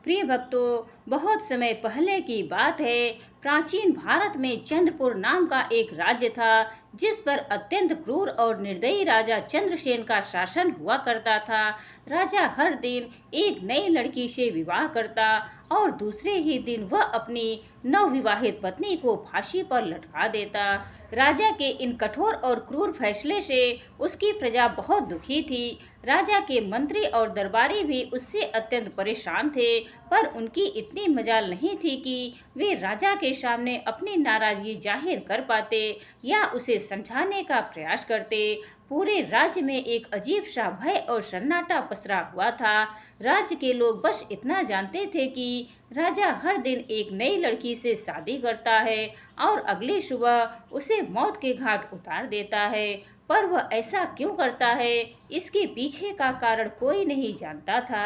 प्रिय भक्तों, बहुत समय पहले की बात है। प्राचीन भारत में चंद्रपुर नाम का एक राज्य था, जिस पर अत्यंत क्रूर और निर्दयी राजा चंद्रसेन का शासन हुआ करता था। राजा हर दिन एक नई लड़की से विवाह करता और दूसरे ही दिन वह अपनी नवविवाहित पत्नी को फांसी पर लटका देता। राजा के इन कठोर और क्रूर फैसले से उसकी प्रजा बहुत दुखी थी। राजा के मंत्री और दरबारी भी उससे अत्यंत परेशान थे, पर उनकी इतनी मजाल नहीं थी कि वे राजा के सामने अपनी नाराजगी जाहिर कर पाते या उसे समझाने का प्रयास करते। पूरे राज्य में एक अजीब सा भय और सन्नाटा पसरा हुआ था। राज्य के लोग बस इतना जानते थे कि राजा हर दिन एक नई लड़की से शादी करता है और अगली सुबह उसे मौत के घाट उतार देता है। पर वह ऐसा क्यों करता है, इसके पीछे का कारण कोई नहीं जानता था।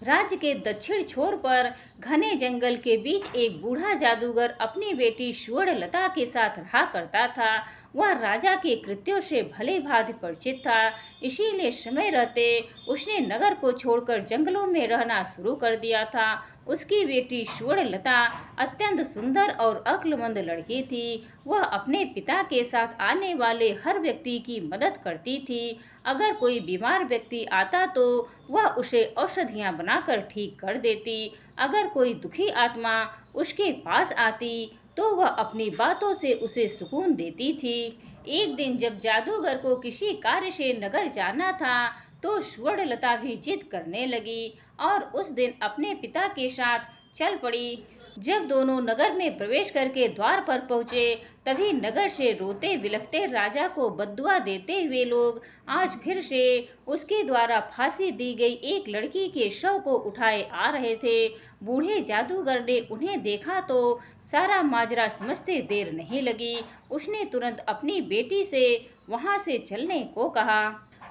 राज्य के दक्षिण छोर पर घने जंगल के बीच एक बूढ़ा जादूगर अपनी बेटी स्वर्णलता के साथ रहा करता था। वह राजा के कृत्यों से भली भांति परिचित था, इसीलिए समय रहते उसने नगर को छोड़कर जंगलों में रहना शुरू कर दिया था। उसकी बेटी स्वर्णलता अत्यंत सुंदर और अक्लमंद लड़की थी। वह अपने पिता के साथ आने वाले हर व्यक्ति की मदद करती थी। अगर कोई बीमार व्यक्ति आता तो वह उसे औषधियाँ बनाकर ठीक कर देती। अगर कोई दुखी आत्मा उसके पास आती तो वह अपनी बातों से उसे सुकून देती थी। एक दिन जब जादूगर को किसी कार्य से नगर जाना था, तो स्वर्णलता भी जिद करने लगी और उस दिन अपने पिता के साथ चल पड़ी। जब दोनों नगर में प्रवेश करके द्वार पर पहुंचे, तभी नगर से रोते बिलखते राजा को बद्दुआ देते हुए लोग आज फिर से उसके द्वारा फांसी दी गई एक लड़की के शव को उठाए आ रहे थे। बूढ़े जादूगर ने उन्हें देखा तो सारा माजरा समझते देर नहीं लगी। उसने तुरंत अपनी बेटी से वहां से चलने को कहा,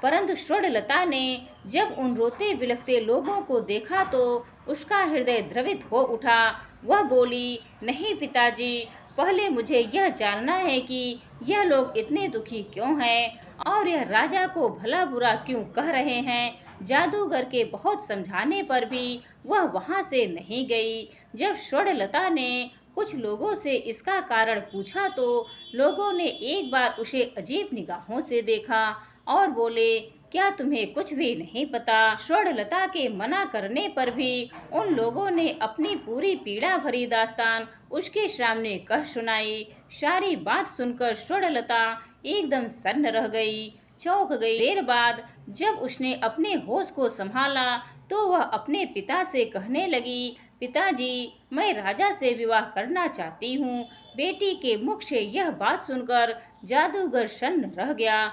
परंतु स्वर्णलता ने जब उन रोते बिलखते लोगों को देखा तो उसका हृदय द्रवित हो उठा। वह बोली, नहीं पिताजी, पहले मुझे यह जानना है कि यह लोग इतने दुखी क्यों हैं और यह राजा को भला बुरा क्यों कह रहे हैं। जादूगर के बहुत समझाने पर भी वह वहां से नहीं गई। जब स्वर्णलता ने कुछ लोगों से इसका कारण पूछा तो लोगों ने एक बार उसे अजीब निगाहों से देखा और बोले, क्या तुम्हें कुछ भी नहीं पता। स्वर्णलता के मना करने पर भी उन लोगों ने अपनी पूरी पीड़ा भरी दास्तान उसके सामने कह सुनाई। सारी बात सुनकर स्वर्णलता एकदम सन्न रह गई, चौंक गई। देर बाद जब उसने अपने होश को संभाला तो वह अपने पिता से कहने लगी, पिताजी, मैं राजा से विवाह करना चाहती हूँ। बेटी के मुख से यह बात सुनकर जादूगर सन्न रह गया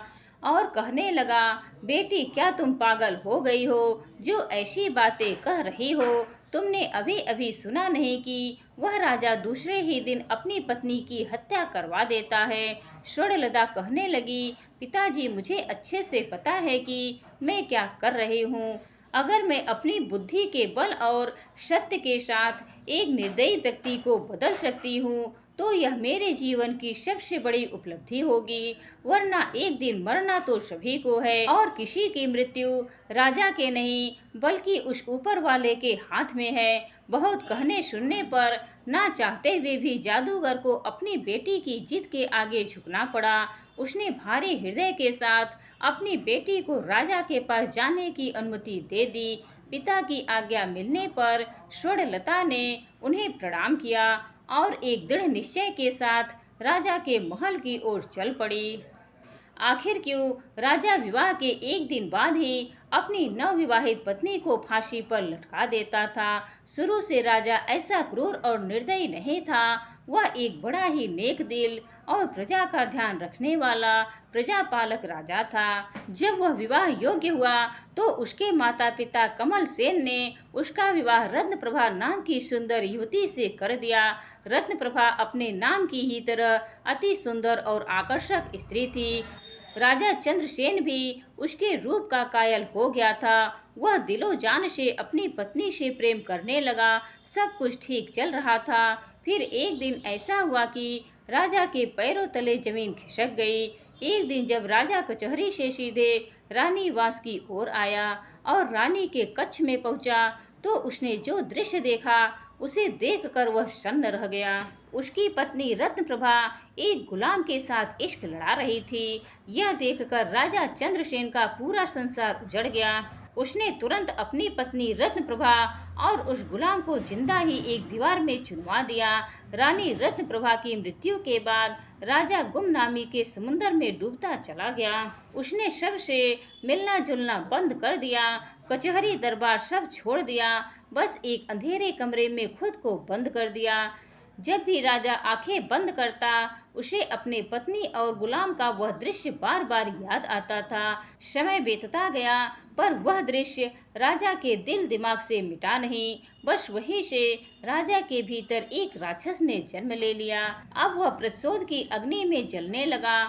और कहने लगा, बेटी, क्या तुम पागल हो गई हो जो ऐसी बातें कह रही हो। तुमने अभी अभी सुना नहीं कि वह राजा दूसरे ही दिन अपनी पत्नी की हत्या करवा देता है। स्वर्णलता कहने लगी, पिताजी, मुझे अच्छे से पता है कि मैं क्या कर रही हूँ। अगर मैं अपनी बुद्धि के बल और सत्य के साथ एक निर्दयी व्यक्ति को बदल सकती हूँ तो यह मेरे जीवन की सबसे बड़ी उपलब्धि होगी, वरना एक दिन मरना तो सभी को है और किसी की मृत्यु राजा के नहीं बल्कि उस ऊपर वाले के हाथ में है। बहुत कहने सुनने पर ना चाहते हुए भी जादूगर को अपनी बेटी की जिद के आगे झुकना पड़ा। उसने भारी हृदय के साथ अपनी बेटी को राजा के पास जाने की अनुमति दे दी। पिता की आज्ञा मिलने पर स्वर्णलता ने उन्हें प्रणाम किया और एक दृढ़ निश्चय के साथ राजा के महल की ओर चल पड़ी। आखिर क्यों राजा विवाह के एक दिन बाद ही अपनी नवविवाहित पत्नी को फांसी पर लटका देता था। शुरू से राजा ऐसा क्रूर और निर्दयी नहीं था। वह एक बड़ा ही नेक दिल और प्रजा का ध्यान रखने वाला प्रजापालक राजा था। जब वह विवाह योग्य हुआ तो उसके माता पिता कमल सेन ने उसका विवाह रत्नप्रभा नाम की सुंदर युवती से कर दिया। रत्नप्रभा अपने नाम की ही तरह अति सुंदर और आकर्षक स्त्री थी। राजा चंद्रसेन भी उसके रूप का कायल हो गया था। वह दिलो जान से अपनी पत्नी से प्रेम करने लगा। सब कुछ ठीक चल रहा था। फिर एक दिन ऐसा हुआ कि राजा के पैरों तले जमीन खिसक गई। एक दिन जब राजा कचहरी से सीधे रानी वास की ओर आया और रानी के कक्ष में पहुंचा तो उसने जो दृश्य देखा उसे देखकर वह सन्न रह गया। उसकी पत्नी रत्नप्रभा एक गुलाम के साथ इश्क लड़ा रही थी। यह देखकर राजा चंद्रसेन का पूरा संसार उजड़ गया। उसने तुरंत अपनी पत्नी रत्नप्रभा और उस गुलाम को जिंदा ही एक दीवार में चुनवा दिया। रानी रत्नप्रभा की मृत्यु के बाद राजा गुमनामी के समुद्र में डूबता चला गया। उसने सबसे मिलना जुलना बंद कर दिया, कचहरी दरबार सब छोड़ दिया, बस एक अंधेरे कमरे में खुद को बंद कर दिया। जब भी राजा आंखें बंद करता, उसे अपने पत्नी और गुलाम का वह दृश्य बार बार याद आता था। समय बीतता गया, पर वह दृश्य राजा के दिल दिमाग से मिटा नहीं। बस वहीं से राजा के भीतर एक राक्षस ने जन्म ले लिया। अब वह प्रतिशोध की अग्नि में जलने लगा।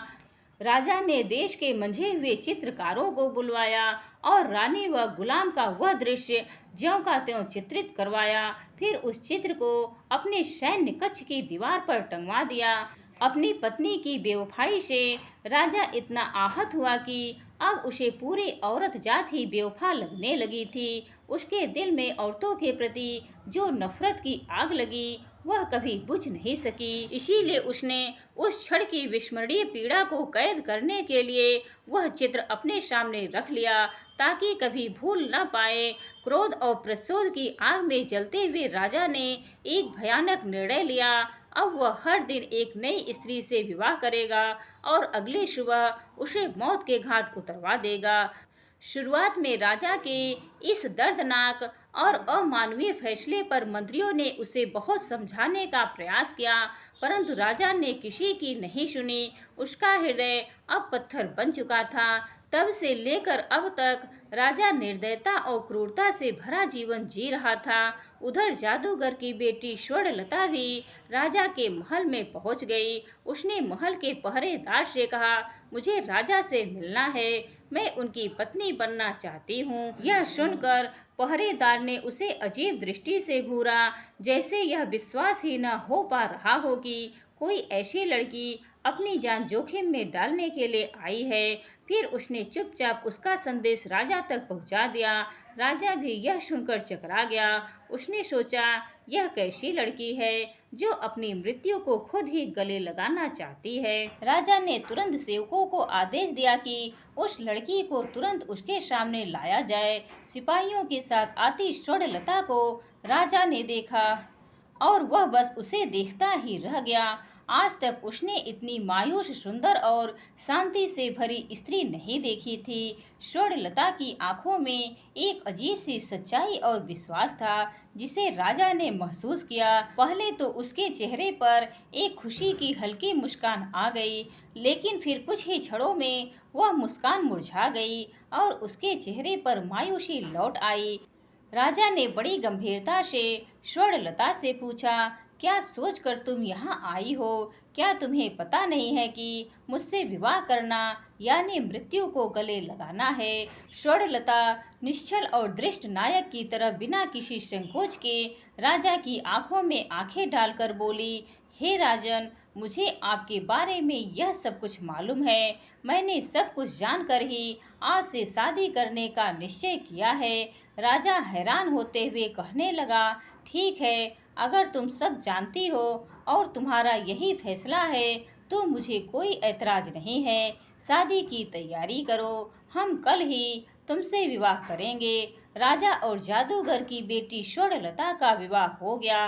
राजा ने देश के मंझे हुए चित्रकारों को बुलवाया और रानी व गुलाम का वह दृश्य ज्यों का त्यों चित्रित करवाया। फिर उस चित्र को अपने सैन्य कक्ष की दीवार पर टंगवा दिया। अपनी पत्नी की बेवफाई से राजा इतना आहत हुआ कि अब उसे पूरी औरत जात ही बेवफा लगने लगी थी। उसके दिल में औरतों के प्रति जो नफरत की आग लगी वह कभी बुझ नहीं सकी। इसीलिए उसने उस क्षण की विस्मरणीय पीड़ा को कैद करने के लिए वह चित्र अपने सामने रख लिया, ताकि कभी भूल न पाए। क्रोध और प्रतिशोध की आग में जलते हुए राजा ने एक भयानक निर्णय लिया। अब वह हर दिन एक नई स्त्री से विवाह करेगा और अगली सुबह उसे मौत के घाट उतरवा देगा। शुरुआत में राजा के इस दर्दनाक और अमानवीय फैसले पर मंत्रियों ने उसे बहुत समझाने का प्रयास किया, परंतु राजा ने किसी की नहीं सुनी। उसका हृदय अब पत्थर बन चुका था। तब से लेकर अब तक राजा निर्दयता और क्रूरता से भरा जीवन जी रहा था। उधर जादूगर की बेटी स्वर्णलता भी राजा के महल में पहुंच गई। उसने महल के पहरेदार से कहा, मुझे राजा से मिलना है, मैं उनकी पत्नी बनना चाहती हूँ। यह सुनकर पहरेदार ने उसे अजीब दृष्टि से घूरा, जैसे यह विश्वास ही न हो पा रहा हो कि कोई ऐसी लड़की अपनी जान जोखिम में डालने के लिए आई है। फिर उसने चुपचाप उसका संदेश राजा तक पहुंचा दिया। राजा भी यह सुनकर चकरा गया। उसने सोचा, यह कैसी लड़की है जो अपनी मृत्यु को खुद ही गले लगाना चाहती है। राजा ने तुरंत सेवकों को आदेश दिया कि उस लड़की को तुरंत उसके सामने लाया जाए। सिपाहियों के साथ आती स्वर्णलता को राजा ने देखा और वह बस उसे देखता ही रह गया। आज तक उसने इतनी मायूस, सुंदर और शांति से भरी स्त्री नहीं देखी थी। स्वर्णलता की आंखों में एक अजीब सी सच्चाई और विश्वास था, जिसे राजा ने महसूस किया। पहले तो उसके चेहरे पर एक खुशी की हल्की मुस्कान आ गई, लेकिन फिर कुछ ही क्षणों में वह मुस्कान मुरझा गई और उसके चेहरे पर मायूसी लौट आई। राजा ने बड़ी गंभीरता से स्वर्णलता से पूछा, क्या सोचकर तुम यहाँ आई हो? क्या तुम्हें पता नहीं है कि मुझसे विवाह करना यानी मृत्यु को गले लगाना है? स्वर्णलता निश्चल और दृष्ट नायक की तरह बिना किसी संकोच के राजा की आंखों में आंखें डालकर बोली, हे राजन, मुझे आपके बारे में यह सब कुछ मालूम है। मैंने सब कुछ जानकर ही आज से शादी करने का निश्चय किया है। राजा हैरान होते हुए कहने लगा, ठीक है, अगर तुम सब जानती हो और तुम्हारा यही फैसला है तो मुझे कोई ऐतराज नहीं है। शादी की तैयारी करो, हम कल ही तुमसे विवाह करेंगे। राजा और जादूगर की बेटी स्वर्णलता का विवाह हो गया।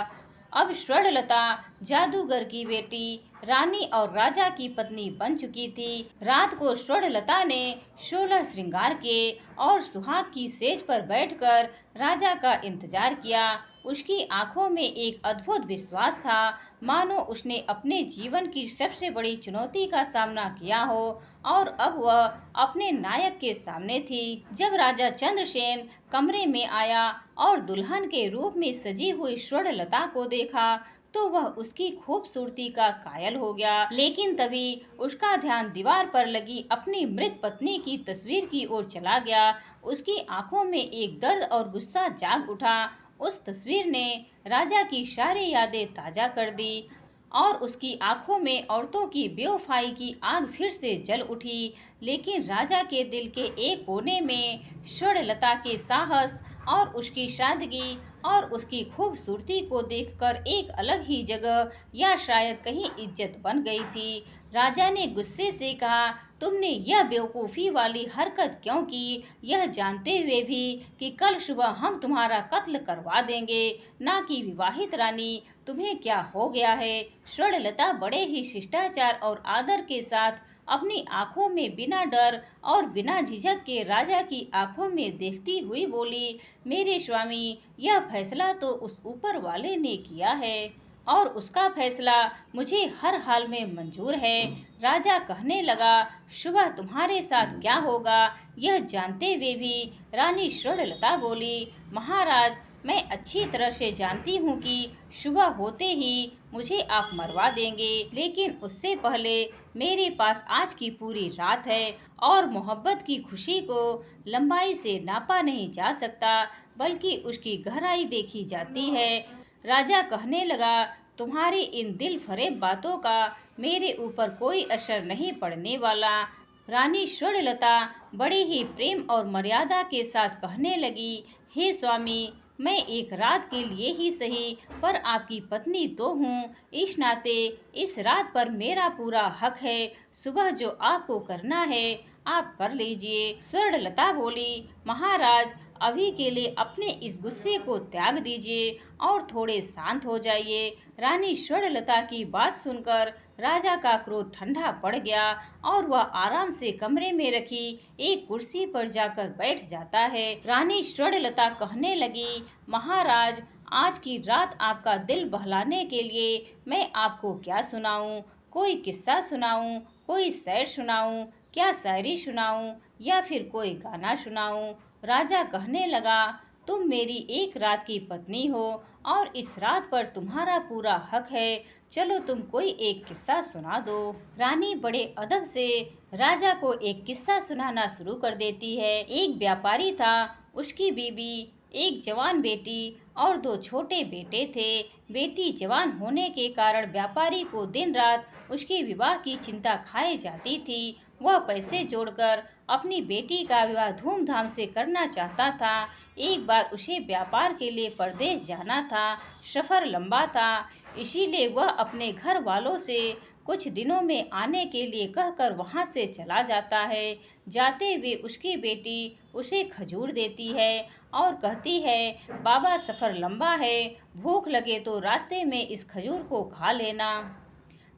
अब स्वर्णलता जादूगर की बेटी रानी और राजा की पत्नी बन चुकी थी। रात को स्वर्णलता ने 16 श्रृंगार किए और सुहाग की सेज पर बैठकर राजा का इंतजार किया। उसकी आंखों में एक अद्भुत विश्वास था, मानो उसने अपने जीवन की सबसे बड़ी चुनौती का सामना किया हो और अब वह अपने नायक के सामने थी। जब राजा चंद्रसेन कमरे में आया और दुल्हन के रूप में सजी हुई स्वर्णलता को देखा तो वह उसकी खूबसूरती का कायल हो गया। लेकिन तभी उसका ध्यान दीवार पर लगी अपनी मृत पत्नी की तस्वीर की ओर चला गया। उसकी आंखों में एक दर्द और गुस्सा जाग उठा। उस तस्वीर ने राजा की सारी यादें ताजा कर दी और उसकी आंखों में औरतों की बेवफाई की आग फिर से जल उठी। लेकिन राजा के दिल के एक कोने में स्वर्णलता के साहस और उसकी सादगी और उसकी खूबसूरती को देखकर एक अलग ही जगह या शायद कहीं इज्जत बन गई थी। राजा ने गुस्से से कहा, तुमने यह बेवकूफ़ी वाली हरकत क्यों की, यह जानते हुए भी कि कल सुबह हम तुम्हारा कत्ल करवा देंगे, ना कि विवाहित रानी, तुम्हें क्या हो गया है। स्वर्णलता बड़े ही शिष्टाचार और आदर के साथ अपनी आंखों में बिना डर और बिना झिझक के राजा की आंखों में देखती हुई बोली, मेरे स्वामी, यह फैसला तो उस ऊपर वाले ने किया है और उसका फैसला मुझे हर हाल में मंजूर है। राजा कहने लगा, सुबह तुम्हारे साथ क्या होगा यह जानते हुए भी रानी स्वर्णलता बोली, महाराज, मैं अच्छी तरह से जानती हूँ कि सुबह होते ही मुझे आप मरवा देंगे, लेकिन उससे पहले मेरे पास आज की पूरी रात है और मोहब्बत की खुशी को लंबाई से नापा नहीं जा सकता, बल्कि उसकी गहराई देखी जाती है। राजा कहने लगा, तुम्हारी इन दिल फरेब बातों का मेरे ऊपर कोई असर नहीं पड़ने वाला। रानी स्वर्णलता बड़े ही प्रेम और मर्यादा के साथ कहने लगी, हे स्वामी, मैं एक रात के लिए ही सही पर आपकी पत्नी तो हूँ, इस नाते इस रात पर मेरा पूरा हक है। सुबह जो आपको करना है आप कर लीजिए। स्वर्णलता बोली, महाराज, अभी के लिए अपने इस गुस्से को त्याग दीजिए और थोड़े शांत हो जाइए। रानी स्वर्णलता की बात सुनकर राजा का क्रोध ठंडा पड़ गया और वह आराम से कमरे में रखी एक कुर्सी पर जाकर बैठ जाता है। रानी स्वर्णलता कहने लगी, महाराज, आज की रात आपका दिल बहलाने के लिए मैं आपको क्या सुनाऊं? कोई किस्सा सुनाऊं, कोई शेर सुनाऊं, क्या शायरी सुनाऊं या फिर कोई गाना सुनाऊं? राजा कहने लगा, तुम मेरी एक रात की पत्नी हो और इस रात पर तुम्हारा पूरा हक है, चलो तुम कोई एक किस्सा सुना दो। रानी बड़े अदब से राजा को एक किस्सा सुनाना शुरू कर देती है। एक व्यापारी था, उसकी बीवी, एक जवान बेटी और दो छोटे बेटे थे। बेटी जवान होने के कारण व्यापारी को दिन रात उसके विवाह की चिंता खाए जाती थी। वह पैसे जोड़कर अपनी बेटी का विवाह धूमधाम से करना चाहता था। एक बार उसे व्यापार के लिए परदेश जाना था। सफर लंबा था, इसीलिए वह अपने घर वालों से कुछ दिनों में आने के लिए कहकर वहां से चला जाता है। जाते हुए उसकी बेटी उसे खजूर देती है और कहती है, बाबा, सफर लंबा है, भूख लगे तो रास्ते में इस खजूर को खा लेना।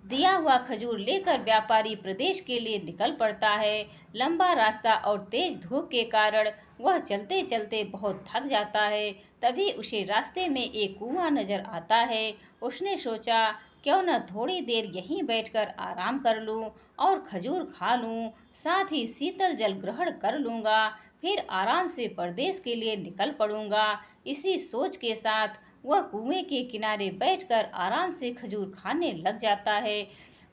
दिया हुआ खजूर लेकर व्यापारी प्रदेश के लिए निकल पड़ता है। लंबा रास्ता और तेज धूप के कारण वह चलते चलते बहुत थक जाता है। तभी उसे रास्ते में एक कुआं नजर आता है। उसने सोचा, क्यों न थोड़ी देर यहीं बैठकर आराम कर लूं और खजूर खा लूं, साथ ही शीतल जल ग्रहण कर लूंगा, फिर आराम से परदेश के लिए निकल पड़ूंगा। इसी सोच के साथ वह कुएं के किनारे बैठकर आराम से खजूर खाने लग जाता है।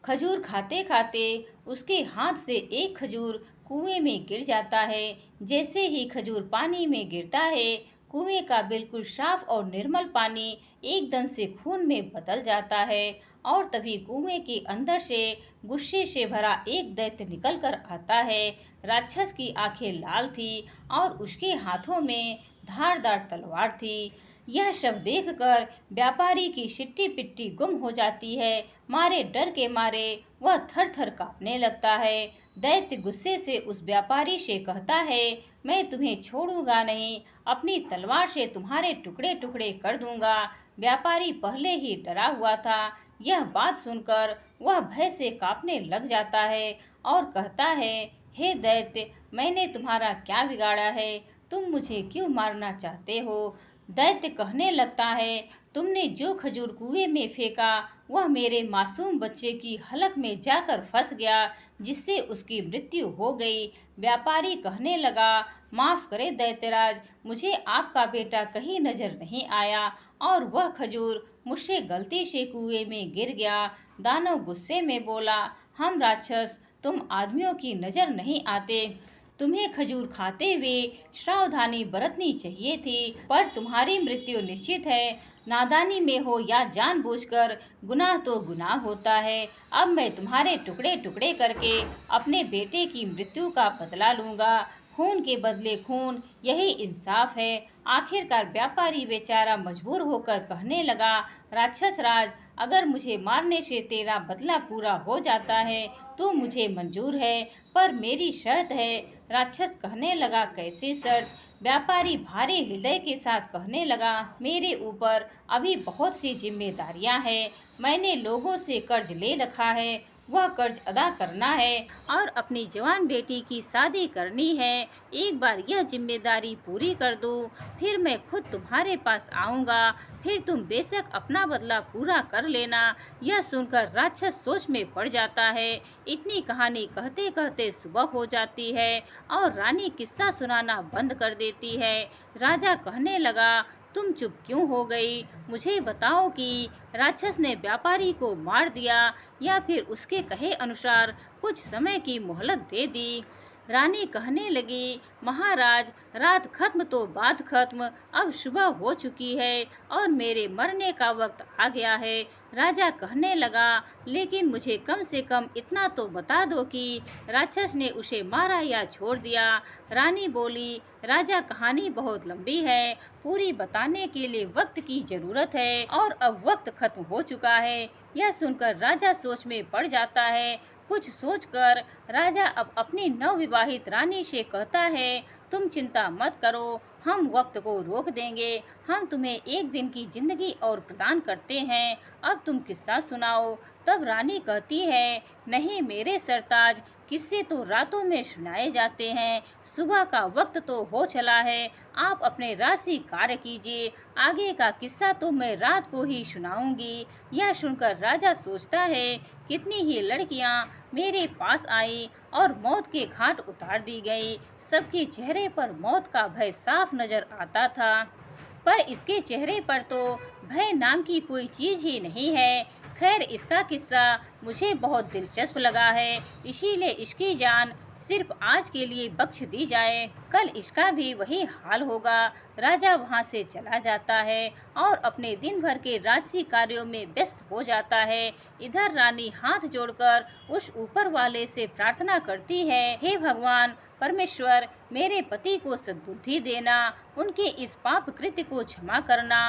खजूर खाते खाते उसके हाथ से एक खजूर कुएं में गिर जाता है। जैसे ही खजूर पानी में गिरता है, कुएं का बिल्कुल साफ और निर्मल पानी एकदम से खून में बदल जाता है और तभी कुएं के अंदर से गुस्से से भरा एक दैत्य निकल कर आता है। राक्षस की आंखें लाल थी और उसके हाथों में धारदार तलवार थी। यह सब देखकर व्यापारी की सिट्टी पिट्टी गुम हो जाती है। मारे डर के मारे वह थर थर कांपने लगता है। दैत्य गुस्से से उस व्यापारी से कहता है, मैं तुम्हें छोड़ूंगा नहीं, अपनी तलवार से तुम्हारे टुकड़े टुकड़े कर दूंगा। व्यापारी पहले ही डरा हुआ था। यह बात सुनकर वह भय से कांपने लग जाता है और कहता है, हे दैत्य, मैंने तुम्हारा क्या बिगाड़ा है, तुम मुझे क्यों मारना चाहते हो? दैत्य कहने लगता है, तुमने जो खजूर कुएं में फेंका वह मेरे मासूम बच्चे की हलक में जाकर फंस गया, जिससे उसकी मृत्यु हो गई। व्यापारी कहने लगा, माफ करे दैत्यराज, मुझे आपका बेटा कहीं नजर नहीं आया और वह खजूर मुझसे गलती से कुएं में गिर गया। दानव गुस्से में बोला, हम राक्षस तुम आदमियों की नजर नहीं आते, तुम्हें खजूर खाते हुए सावधानी बरतनी चाहिए थी, पर तुम्हारी मृत्यु निश्चित है। नादानी में हो या जानबूझकर, गुनाह तो गुनाह होता है। अब मैं तुम्हारे टुकड़े टुकड़े करके अपने बेटे की मृत्यु का बदला लूंगा। खून के बदले खून, यही इंसाफ है। आखिरकार व्यापारी बेचारा मजबूर होकर कहने लगा, राक्षस राज, अगर मुझे मारने से तेरा बदला पूरा हो जाता है तो मुझे मंजूर है, पर मेरी शर्त है। राक्षस कहने लगा, कैसी शर्त? व्यापारी भारी हृदय के साथ कहने लगा, मेरे ऊपर अभी बहुत सी जिम्मेदारियां हैं। मैंने लोगों से कर्ज ले रखा है, वह कर्ज अदा करना है और अपनी जवान बेटी की शादी करनी है। एक बार यह जिम्मेदारी पूरी कर दूं, फिर मैं खुद तुम्हारे पास आऊंगा, फिर तुम बेशक अपना बदला पूरा कर लेना। यह सुनकर राक्षस सोच में पड़ जाता है। इतनी कहानी कहते कहते सुबह हो जाती है और रानी किस्सा सुनाना बंद कर देती है। राजा कहने लगा, तुम चुप क्यों हो गई? मुझे बताओ कि राक्षस ने व्यापारी को मार दिया या फिर उसके कहे अनुसार कुछ समय की मोहलत दे दी। रानी कहने लगी, महाराज, रात खत्म तो बात खत्म, अब सुबह हो चुकी है और मेरे मरने का वक्त आ गया है। राजा कहने लगा, लेकिन मुझे कम से कम इतना तो बता दो कि राक्षस ने उसे मारा या छोड़ दिया। रानी बोली, राजा, कहानी बहुत लंबी है, पूरी बताने के लिए वक्त की जरूरत है और अब वक्त खत्म हो चुका है। यह सुनकर राजा सोच में पड़ जाता है। कुछ सोचकर राजा अब अपनी नवविवाहित रानी से कहता है, तुम चिंता मत करो, हम वक्त को रोक देंगे। हम तुम्हें एक दिन की जिंदगी और प्रदान करते हैं। अब तुम किस्सा सुनाओ। तब रानी कहती है, नहीं मेरे सरताज, किस्से तो रातों में सुनाए जाते हैं, सुबह का वक्त तो हो चला है। आप अपने राशि कार्य कीजिए, आगे का किस्सा तो मैं रात को ही सुनाऊंगी। यह सुनकर राजा सोचता है, कितनी ही लड़कियां मेरे पास आई और मौत के घाट उतार दी गई। सबके चेहरे पर मौत का भय साफ नजर आता था, पर इसके चेहरे पर तो भय नाम की कोई चीज ही नहीं है। खैर, इसका किस्सा मुझे बहुत दिलचस्प लगा है, इसीलिए इसकी जान सिर्फ आज के लिए बख्श दी जाए, कल इसका भी वही हाल होगा। राजा वहां से चला जाता है और अपने दिन भर के राजसी कार्यों में व्यस्त हो जाता है। इधर रानी हाथ जोड़कर उस ऊपर वाले से प्रार्थना करती है, हे भगवान परमेश्वर, मेरे पति को सद्बुद्धि देना, उनके इस पाप कृत्य को क्षमा करना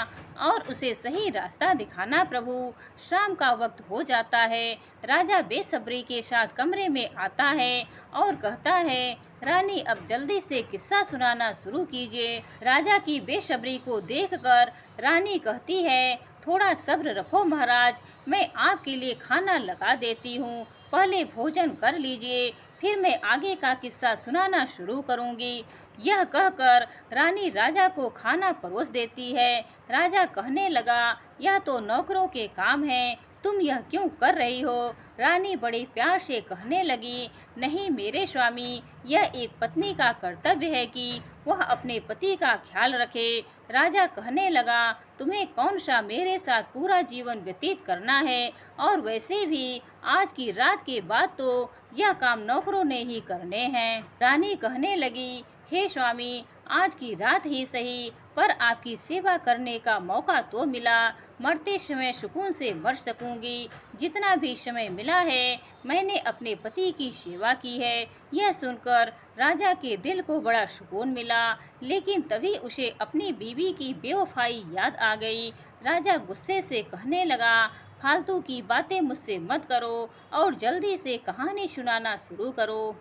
और उसे सही रास्ता दिखाना प्रभु। शाम का वक्त हो जाता है। राजा बेसब्री के साथ कमरे में आता है और कहता है, रानी अब जल्दी से किस्सा सुनाना शुरू कीजिए। राजा की बेसब्री को देखकर रानी कहती है, थोड़ा सब्र रखो महाराज, मैं आपके लिए खाना लगा देती हूँ, पहले भोजन कर लीजिए, फिर मैं आगे का किस्सा सुनाना शुरू करूंगी। यह कहकर रानी राजा को खाना परोस देती है। राजा कहने लगा, यह तो नौकरों के काम है, तुम यह क्यों कर रही हो? रानी बड़े प्यार से कहने लगी, नहीं मेरे स्वामी, यह एक पत्नी का कर्तव्य है कि वह अपने पति का ख्याल रखे। राजा कहने लगा, तुम्हें कौन सा मेरे साथ पूरा जीवन व्यतीत करना है, और वैसे भी आज की रात के बाद तो यह काम नौकरों ने ही करने हैं। रानी कहने लगी, हे स्वामी, आज की रात ही सही, पर आपकी सेवा करने का मौका तो मिला, मरते समय सुकून से मर सकूंगी। जितना भी समय मिला है मैंने अपने पति की सेवा की है। यह सुनकर राजा के दिल को बड़ा सुकून मिला, लेकिन तभी उसे अपनी बीवी की बेवफाई याद आ गई। राजा गुस्से से कहने लगा, फालतू की बातें मुझसे मत करो और जल्दी से कहानी सुनाना शुरू करो।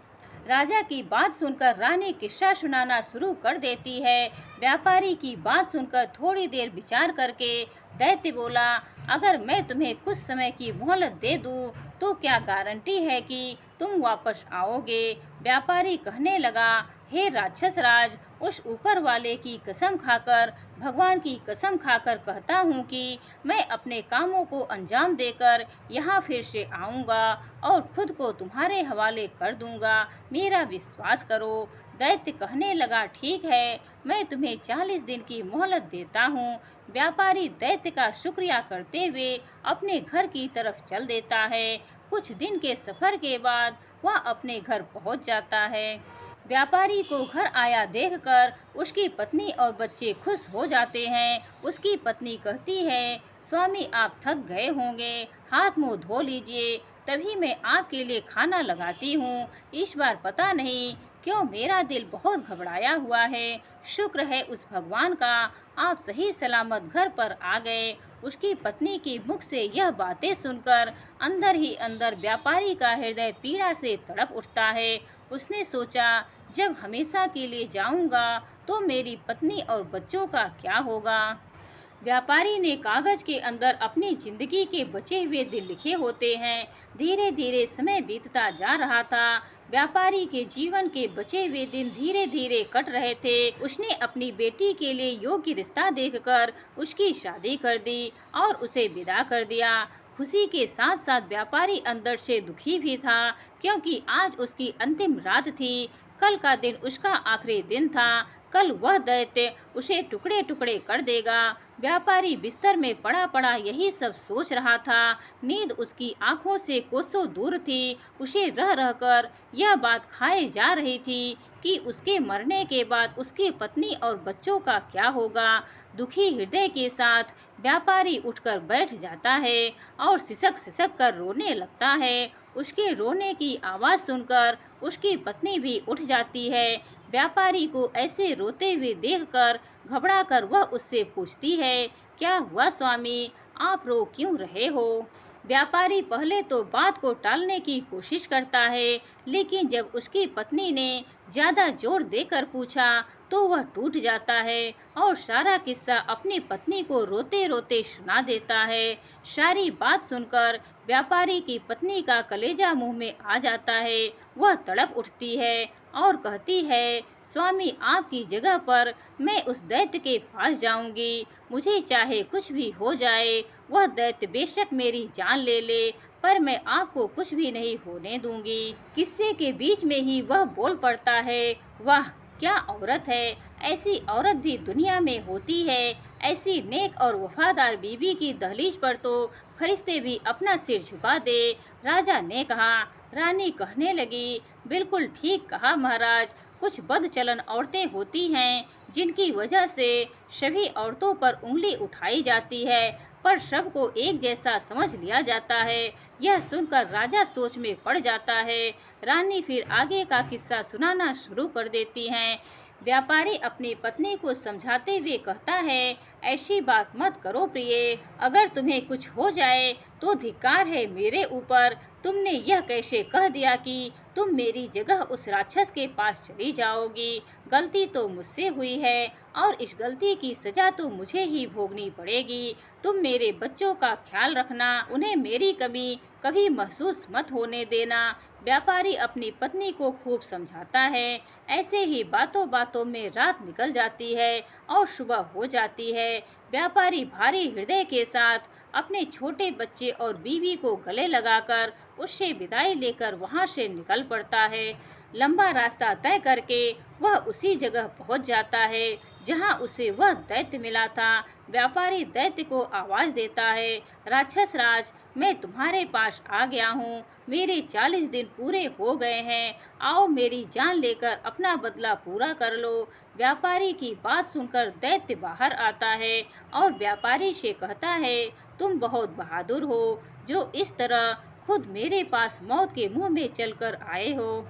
राजा की बात सुनकर रानी किस्सा सुनाना शुरू कर देती है। व्यापारी की बात सुनकर थोड़ी देर विचार करके दैत्य बोला, अगर मैं तुम्हें कुछ समय की मोहलत दे दूं, तो क्या गारंटी है कि तुम वापस आओगे? व्यापारी कहने लगा, हे राक्षस राज, उस ऊपर वाले की कसम खाकर, भगवान की कसम खाकर कहता हूँ कि मैं अपने कामों को अंजाम देकर यहाँ फिर से आऊँगा और खुद को तुम्हारे हवाले कर दूँगा, मेरा विश्वास करो। दैत्य कहने लगा, ठीक है, मैं तुम्हें 40 दिन की मोहलत देता हूँ। व्यापारी दैत्य का शुक्रिया करते हुए अपने घर की तरफ चल देता है। कुछ दिन के सफर के बाद वह अपने घर पहुँच जाता है। व्यापारी को घर आया देखकर उसकी पत्नी और बच्चे खुश हो जाते हैं। उसकी पत्नी कहती है, स्वामी आप थक गए होंगे, हाथ मुंह धो लीजिए, तभी मैं आपके लिए खाना लगाती हूँ। इस बार पता नहीं क्यों मेरा दिल बहुत घबराया हुआ है। शुक्र है उस भगवान का, आप सही सलामत घर पर आ गए। उसकी पत्नी की मुख से यह बातें सुनकर अंदर ही अंदर व्यापारी का हृदय पीड़ा से तड़प उठता है। उसने सोचा, जब हमेशा के लिए जाऊंगा तो मेरी पत्नी और बच्चों का क्या होगा। व्यापारी ने कागज के अंदर अपनी जिंदगी के बचे हुए दिन लिखे होते हैं। धीरे धीरे समय बीतता जा रहा था। व्यापारी के जीवन के बचे हुए दिन धीरे धीरे कट रहे थे। उसने अपनी बेटी के लिए योग्य रिश्ता देखकर उसकी शादी कर दी और उसे विदा कर दिया। खुशी के साथ साथ व्यापारी अंदर से दुखी भी था, क्योंकि आज उसकी अंतिम रात थी। कल का दिन उसका आखिरी दिन था। कल वह दैत्य उसे टुकड़े टुकड़े कर देगा। व्यापारी बिस्तर में पड़ा पड़ा यही सब सोच रहा था। नींद उसकी आंखों से कोसों दूर थी। उसे रह रहकर यह बात खाए जा रही थी कि उसके मरने के बाद उसकी पत्नी और बच्चों का क्या होगा। दुखी हृदय के साथ व्यापारी उठकर बैठ जाता है और सिसक सिसक कर रोने लगता है। उसके रोने की आवाज़ सुनकर उसकी पत्नी भी उठ जाती है। व्यापारी को ऐसे रोते हुए देखकर घबरा कर वह उससे पूछती है, क्या हुआ स्वामी, आप रो क्यों रहे हो। व्यापारी पहले तो बात को टालने की कोशिश करता है, लेकिन जब उसकी पत्नी ने ज़्यादा जोर देकर पूछा तो वह टूट जाता है और सारा किस्सा अपनी पत्नी को रोते रोते सुना देता है। सारी बात सुनकर व्यापारी की पत्नी का कलेजा मुंह में आ जाता है। वह तड़प उठती है और कहती है, स्वामी आपकी जगह पर मैं उस दैत्य के पास जाऊंगी। मुझे चाहे कुछ भी हो जाए, वह दैत्य बेशक मेरी जान ले ले, पर मैं आपको कुछ भी नहीं होने दूंगी। किस्से के बीच में ही वह बोल पड़ता है, वाह क्या औरत है, ऐसी औरत भी दुनिया में होती है। ऐसी नेक और वफादार बीवी की दहलीज पर तो फरिश्ते भी अपना सिर झुका दे। राजा ने कहा। रानी कहने लगी, बिल्कुल ठीक कहा महाराज। कुछ बदचलन औरतें होती हैं जिनकी वजह से सभी औरतों पर उंगली उठाई जाती है, पर सबको एक जैसा समझ लिया जाता है। यह सुनकर राजा सोच में पड़ जाता है। रानी फिर आगे का किस्सा सुनाना शुरू कर देती हैं। व्यापारी अपनी पत्नी को समझाते हुए कहता है, ऐसी बात मत करो प्रिय, अगर तुम्हें कुछ हो जाए तो धिक्कार है मेरे ऊपर। तुमने यह कैसे कह दिया कि तुम मेरी जगह उस राक्षस के पास चली जाओगी। गलती तो मुझसे हुई है और इस गलती की सजा तो मुझे ही भोगनी पड़ेगी। तुम मेरे बच्चों का ख्याल रखना, उन्हें मेरी कमी कभी महसूस मत होने देना। व्यापारी अपनी पत्नी को खूब समझाता है। ऐसे ही बातों बातों में रात निकल जाती है और सुबह हो जाती है। व्यापारी भारी हृदय के साथ अपने छोटे बच्चे और बीवी को गले लगाकर उससे विदाई लेकर वहां से निकल पड़ता है। लंबा रास्ता तय करके वह उसी जगह पहुंच जाता है जहां उसे वह दैत्य मिला था। व्यापारी दैत्य को आवाज देता है, राक्षस राज, मैं तुम्हारे पास आ गया हूँ। मेरे 40 दिन पूरे हो गए हैं। आओ मेरी जान लेकर अपना बदला पूरा कर लो। व्यापारी की बात सुनकर दैत्य बाहर आता है और व्यापारी से कहता है, तुम बहुत बहादुर हो जो इस तरह खुद मेरे पास मौत के मुंह में चलकर आए हो।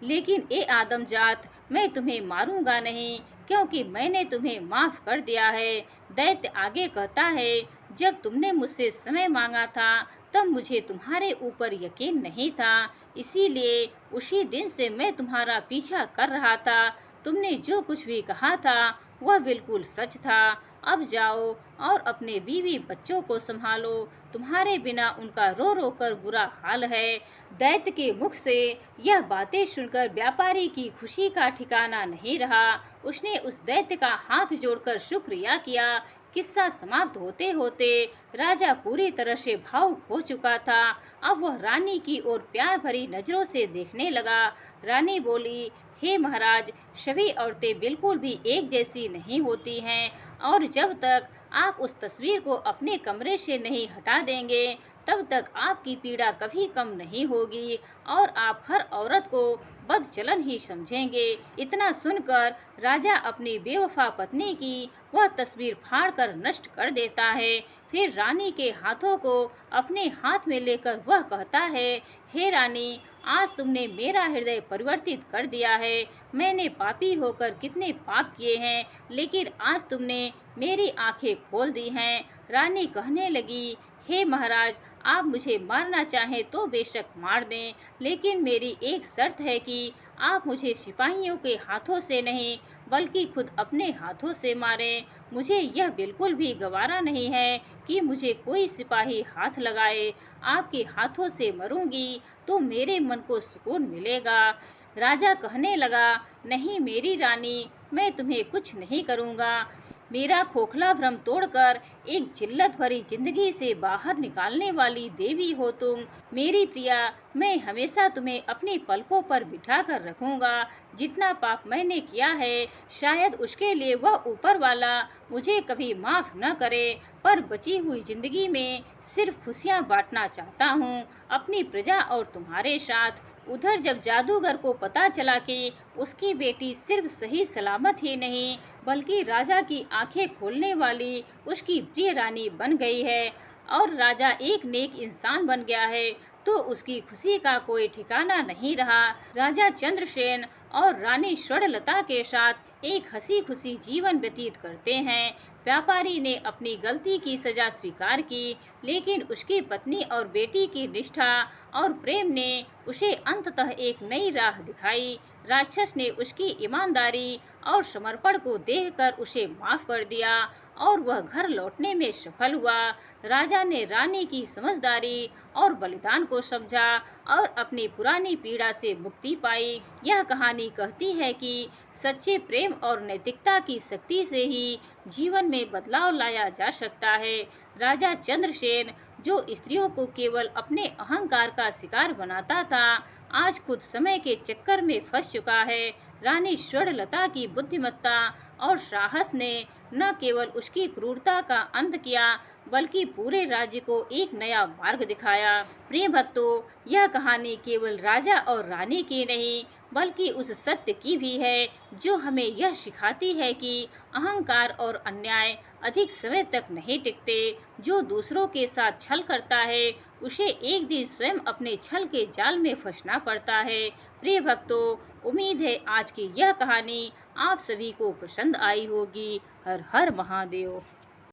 लेकिन ए आदमजात, मैं तुम्हें मारूंगा नहीं, क्योंकि मैंने तुम्हें माफ कर दिया है। दैत्य आगे कहता है, जब तुमने मुझसे समय मांगा था तब मुझे तुम्हारे ऊपर यकीन नहीं था, इसीलिए उसी दिन से मैं तुम्हारा पीछा कर रहा था। तुमने जो कुछ भी कहा था वह बिल्कुल सच था। अब जाओ और अपने बीवी बच्चों को संभालो, तुम्हारे बिना उनका रो रो कर बुरा हाल है। दैत्य के मुख से यह बातें सुनकर व्यापारी की खुशी का ठिकाना नहीं रहा। उसने उस दैत्य का हाथ जोड़कर शुक्रिया किया। किस्सा समाप्त होते होते राजा पूरी तरह से भावुक हो चुका था। अब वह रानी की ओर प्यार भरी नजरों से देखने लगा। रानी बोली, हे महाराज, सभी औरतें बिल्कुल भी एक जैसी नहीं होती हैं, और जब तक आप उस तस्वीर को अपने कमरे से नहीं हटा देंगे तब तक आपकी पीड़ा कभी कम नहीं होगी और आप हर औरत को बदचलन ही समझेंगे। इतना सुनकर राजा अपनी बेवफा पत्नी की वह तस्वीर फाड़कर नष्ट कर देता है। फिर रानी के हाथों को अपने हाथ में लेकर वह कहता है, हे रानी, आज तुमने मेरा हृदय परिवर्तित कर दिया है। मैंने पापी होकर कितने पाप किए हैं, लेकिन आज तुमने मेरी आंखें खोल दी हैं। रानी कहने लगी, हे महाराज, आप मुझे मारना चाहें तो बेशक मार दें, लेकिन मेरी एक शर्त है कि आप मुझे सिपाहियों के हाथों से नहीं बल्कि खुद अपने हाथों से मारें। मुझे यह बिल्कुल भी गवारा नहीं है कि मुझे कोई सिपाही हाथ लगाए। आपके हाथों से मरूंगी तो मेरे मन को सुकून मिलेगा। राजा कहने लगा, नहीं मेरी रानी, मैं तुम्हें कुछ नहीं करूँगा। मेरा खोखला भ्रम तोड़कर एक जिल्लत भरी जिंदगी से बाहर निकालने वाली देवी हो तुम। मेरी प्रिया, मैं हमेशा तुम्हें अपनी पलकों पर बिठा कर रखूँगा। जितना पाप मैंने किया है, शायद उसके लिए वह ऊपर वाला मुझे कभी माफ़ न करे, पर बची हुई जिंदगी में सिर्फ खुशियाँ बांटना चाहता हूँ अपनी प्रजा और तुम्हारे साथ। उधर जब जादूगर को पता चला कि उसकी बेटी सिर्फ सही सलामत ही नहीं बल्कि राजा की आंखें खोलने वाली उसकी प्रिय रानी बन गई है और राजा एक नेक इंसान बन गया है, तो उसकी खुशी का कोई ठिकाना नहीं रहा। राजा चंद्रसेन और रानी स्वर्णलता के साथ एक हंसी खुशी जीवन व्यतीत करते हैं। व्यापारी ने अपनी गलती की सजा स्वीकार की, लेकिन उसकी पत्नी और बेटी की निष्ठा और प्रेम ने उसे अंततः एक नई राह दिखाई। राक्षस ने उसकी ईमानदारी और समर्पण को देखकर उसे माफ कर दिया और वह घर लौटने में सफल हुआ। राजा ने रानी की समझदारी और बलिदान को समझा और अपनी पुरानी पीड़ा से मुक्ति पाई। यह कहानी कहती है कि सच्चे प्रेम और नैतिकता की शक्ति से ही जीवन में बदलाव लाया जा सकता है। राजा चंद्रसेन, जो स्त्रियों को केवल अपने अहंकार का शिकार बनाता था, आज खुद समय के चक्कर में फंस चुका है। रानी स्वर्णलता की बुद्धिमत्ता और साहस ने न केवल उसकी क्रूरता का अंत किया बल्कि पूरे राज्य को एक नया मार्ग दिखाया। प्रिय भक्तों, यह कहानी केवल राजा और रानी की नहीं बल्कि उस सत्य की भी है जो हमें यह सिखाती है कि अहंकार और अन्याय अधिक समय तक नहीं टिकते। जो दूसरों के साथ छल करता है उसे एक दिन स्वयं अपने छल के जाल में फंसना पड़ता है। प्रिय भक्तों, उम्मीद है आज की यह कहानी आप सभी को पसंद आई होगी। हर हर महादेव।